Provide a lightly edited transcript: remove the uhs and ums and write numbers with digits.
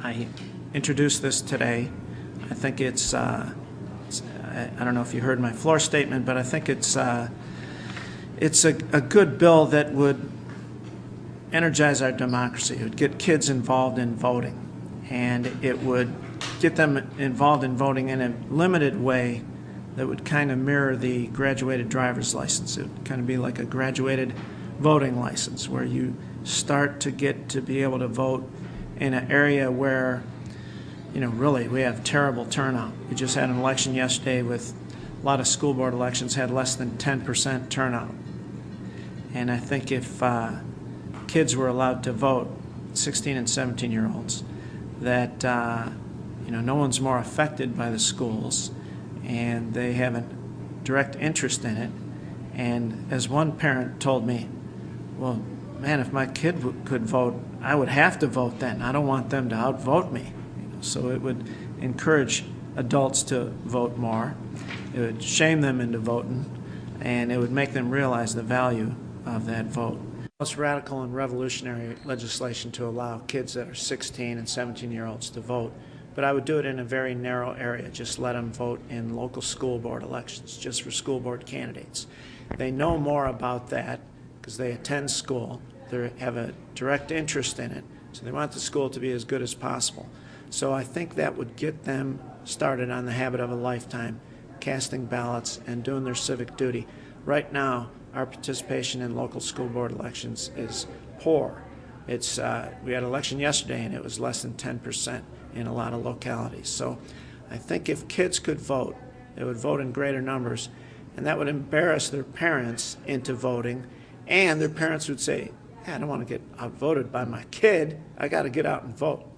I introduced this today. I think I don't know if you heard my floor statement, but I think it's a good bill that would energize our democracy. It would get kids involved in voting, and it would get them involved in voting in a limited way that would kind of mirror the graduated driver's license. It would kind of be like a graduated voting license, where you start to get to be able to vote in an area where, really we have terrible turnout. We just had an election yesterday with a lot of school board elections had less than 10% turnout. And I think if kids were allowed to vote, 16 and 17-year-olds, that no one's more affected by the schools, and they have a direct interest in it. And as one parent told me, well, man, if my kid could vote, I would have to vote then. I don't want them to outvote me. So it would encourage adults to vote more. It would shame them into voting, and it would make them realize the value of that vote. Most radical and revolutionary legislation to allow kids that are 16 and 17-year-olds to vote, but I would do it in a very narrow area. Just let them vote in local school board elections, just for school board candidates. They know more about that because they attend school. They have a direct interest in it, so they want the school to be as good as possible. So I think that would get them started on the habit of a lifetime, casting ballots and doing their civic duty. Right now, our participation in local school board elections is poor. We had an election yesterday, and it was less than 10% in a lot of localities. So I think if kids could vote, they would vote in greater numbers, and that would embarrass their parents into voting, and their parents would say, I don't want to get outvoted by my kid. I got to get out and vote.